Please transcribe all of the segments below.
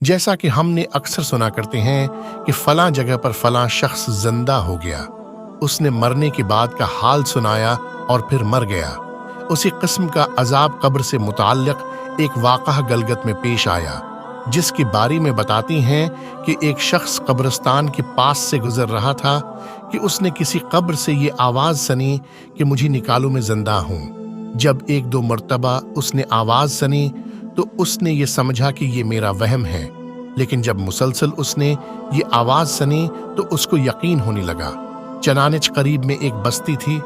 جیسا کہ ہم نے اکثر سنا کرتے ہیں کہ فلاں جگہ پر فلاں شخص زندہ ہو گیا، اس نے مرنے کے بعد کا حال سنایا اور پھر مر گیا۔ اسی قسم کا عذاب قبر سے متعلق ایک واقعہ گلگت میں پیش آیا، جس کی باری میں بتاتی ہیں کہ ایک شخص قبرستان کے پاس سے گزر رہا تھا کہ اس نے کسی قبر سے یہ آواز سنی کہ مجھے نکالو، میں زندہ ہوں۔ جب ایک دو مرتبہ اس نے آواز سنی تو اس نے یہ سمجھا کہ یہ میرا وہم ہے، لیکن جب مسلسل اس نے یہ آواز سنی تو اس کو یقین ہونے لگا۔ چنانچہ قریب میں ایک بستی تھی،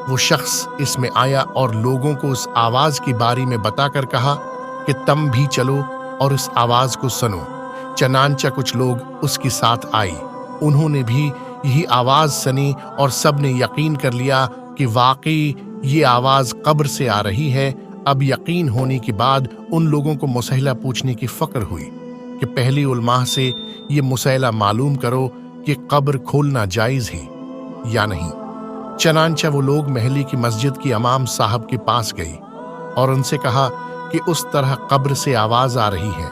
وہ شخص اس میں آیا اور لوگوں کو اس آواز کی باری میں بتا کر کہا کہ تم بھی چلو اور اس آواز کو سنو۔ چنانچہ کچھ لوگ اس کے ساتھ آئی، انہوں نے بھی یہی آواز سنی اور سب نے یقین کر لیا کہ واقعی یہ آواز قبر سے آ رہی ہے۔ اب یقین ہونے کے بعد ان لوگوں کو مسئلہ پوچھنے کی فکر ہوئی کہ پہلی علماء سے یہ مسئلہ معلوم کرو کہ قبر کھولنا جائز ہے یا نہیں۔ چنانچہ وہ لوگ محلی کی مسجد کی امام صاحب کے پاس گئی اور ان سے کہا کہ اس طرح قبر سے آواز آ رہی ہے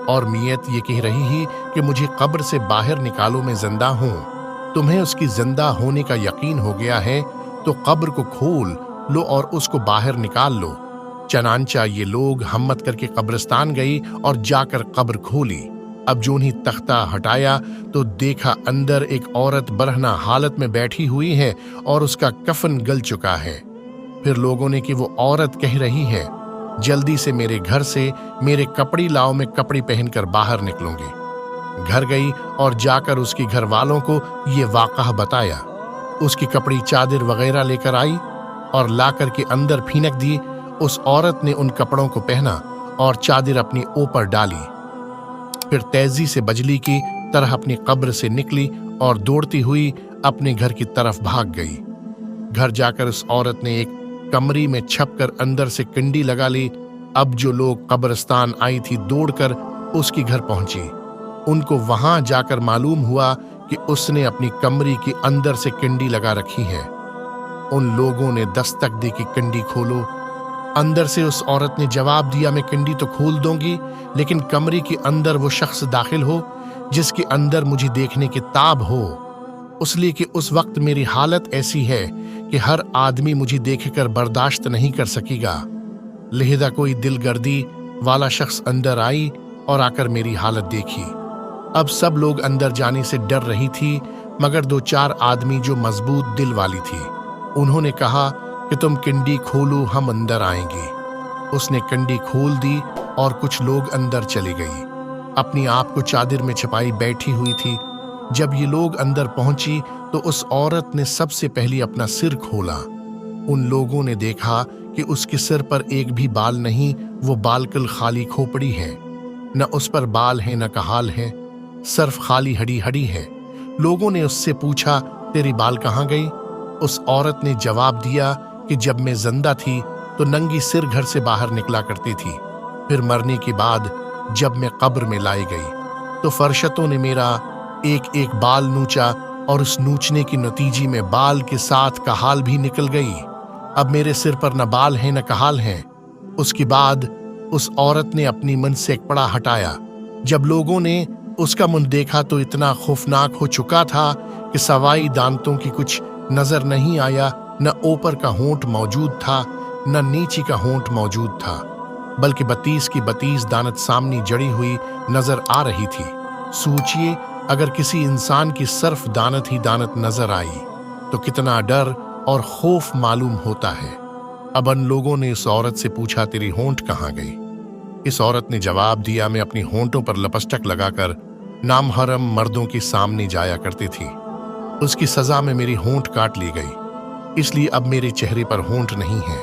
اور میت یہ کہہ رہی ہے کہ مجھے قبر سے باہر نکالو، میں زندہ ہوں۔ تمہیں اس کی زندہ ہونے کا یقین ہو گیا ہے تو قبر کو کھول لو اور اس کو باہر نکال لو۔ چنانچہ یہ لوگ ہمت کر کے قبرستان گئی اور جا کر قبر کھولی۔ اب جو انہیں تختہ ہٹایا تو دیکھا اندر ایک عورت برہنہ حالت میں بیٹھی ہوئی ہے اور اس کا کفن گل چکا ہے۔ پھر لوگوں نے کہ وہ عورت کہہ رہی ہے جلدی سے میرے گھر سے میرے کپڑی لاؤ، میں کپڑی پہن کر باہر نکلوں گی۔ گھر گئی اور جا کر اس کی گھر والوں کو یہ واقعہ بتایا۔ اس کی کپڑی چادر وغیرہ لے کر آئی اور لا کر کے اندر پھینک دی۔ اس عورت نے ان کپڑوں کو پہنا اور چادر اپنی اوپر ڈالی، پھر تیزی سے بجلی کی طرح اپنی قبر سے نکلی اور دوڑتی ہوئی اپنے گھر کی طرف بھاگ گئی۔ گھر جا کر اس عورت نے ایک کمری میں چھپ کر اندر سے کنڈی لگا لی۔ اب جو لوگ قبرستان آئی تھی دوڑ کر اس کی گھر پہنچی۔ ان کو وہاں جا کر معلوم ہوا کہ اس نے اپنی کمری کے اندر سے کنڈی لگا رکھی ہے۔ ان لوگوں نے دستک دی کہ کنڈی کھولو۔ اندر سے اس عورت نے جواب دیا میں کنڈی تو کھول دوں گی، لیکن کمرے کے اندر وہ شخص داخل ہو جس کے اندر مجھے دیکھنے کی تاب ہو، اس لیے کہ اس وقت میری حالت ایسی ہے کہ ہر آدمی مجھے دیکھ کر برداشت نہیں کر سکے گا۔ لہذا کوئی دل گردی والا شخص اندر آئی اور آ کر میری حالت دیکھی۔ اب سب لوگ اندر جانے سے ڈر رہی تھی مگر دو چار آدمی جو مضبوط دل والی تھی، انہوں نے کہا کہ تم کنڈی کھولو، ہم اندر آئیں گے۔ اس نے کنڈی کھول دی اور کچھ لوگ اندر چلی گئی، اپنی آپ کو چادر میں چھپائی بیٹھی ہوئی تھی۔ جب یہ لوگ اندر پہنچی تو اس عورت نے سب سے پہلی اپنا سر کھولا۔ ان لوگوں نے دیکھا کہ اس کے سر پر ایک بھی بال نہیں، وہ بالکل خالی کھوپڑی ہے، نہ اس پر بال ہے نہ کہال ہے، صرف خالی ہڈی ہڈی ہے۔ لوگوں نے اس سے پوچھا تیری بال کہاں گئی؟ اس عورت نے جواب دیا کہ جب میں زندہ تھی تو ننگی سر گھر سے باہر نکلا کرتی تھی، پھر مرنے کے بعد جب میں قبر میں لائی گئی تو فرشتوں نے میرا ایک ایک بال نوچا اور اس نوچنے کے نتیجے میں بال کے ساتھ کہال بھی نکل گئی۔ اب میرے سر پر نہ بال ہیں نہ کہال ہیں۔ اس کے بعد اس عورت نے اپنی من سے ایک پڑا ہٹایا۔ جب لوگوں نے اس کا منہ دیکھا تو اتنا خوفناک ہو چکا تھا کہ سوائی دانتوں کی کچھ نظر نہیں آیا، نہ اوپر کا ہونٹ موجود تھا نہ نیچے کا ہونٹ موجود تھا، بلکہ 32 کی 32 دانت سامنے جڑی ہوئی نظر آ رہی تھی۔ سوچئے اگر کسی انسان کی صرف دانت ہی دانت نظر آئی تو کتنا ڈر اور خوف معلوم ہوتا ہے۔ اب ان لوگوں نے اس عورت سے پوچھا تیری ہونٹ کہاں گئی؟ اس عورت نے جواب دیا میں اپنی ہونٹوں پر لپسٹک لگا کر نامحرم مردوں کے سامنے جایا کرتی تھی، اس کی سزا میں میری ہونٹ کاٹ لی گئی، اس لیے اب میرے چہرے پر ہونٹ نہیں ہے۔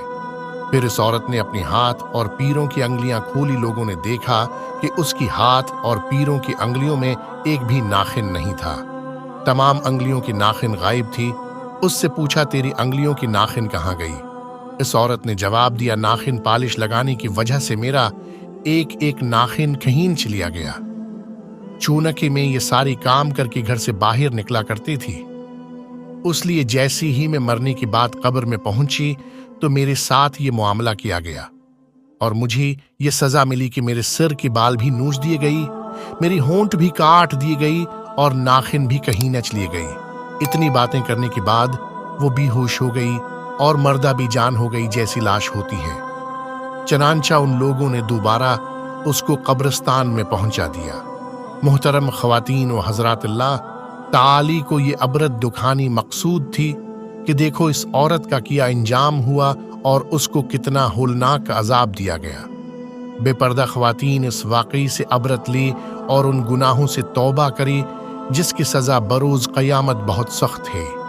پھر اس عورت نے اپنی ہاتھ اور پیروں کی انگلیاں کھولی۔ لوگوں نے دیکھا کہ اس کی ہاتھ اور پیروں کی انگلیوں میں ایک بھی ناخن نہیں تھا، تمام انگلیوں کی ناخن غائب تھی۔ اس سے پوچھا تیری انگلیوں کی ناخن کہاں گئی؟ اس عورت نے جواب دیا ناخن پالش لگانے کی وجہ سے میرا ایک ایک ناخن کھینچ لیا گیا، چونکہ میں یہ ساری کام کر کے گھر سے باہر نکلا کرتی تھی، اس لیے جیسی ہی میں مرنے کی بات قبر میں پہنچی تو میرے ساتھ یہ معاملہ کیا گیا اور مجھے یہ سزا ملی کہ میرے سر کے بال بھی نوچ دیے گئی میری ہونٹ بھی کاٹ دی گئی اور ناخن بھی کہیں نہ چلی گئی۔ اتنی باتیں کرنے کے بعد وہ بے ہوش ہو گئی اور مردہ بھی جان ہو گئی جیسی لاش ہوتی ہے۔ چنانچہ ان لوگوں نے دوبارہ اس کو قبرستان میں پہنچا دیا۔ محترم خواتین و حضرات، اللہ تعالی کو یہ عبرت دکھانی مقصود تھی کہ دیکھو اس عورت کا کیا انجام ہوا اور اس کو کتنا ہولناک عذاب دیا گیا۔ بے پردہ خواتین اس واقعی سے عبرت لی اور ان گناہوں سے توبہ کری جس کی سزا بروز قیامت بہت سخت ہے۔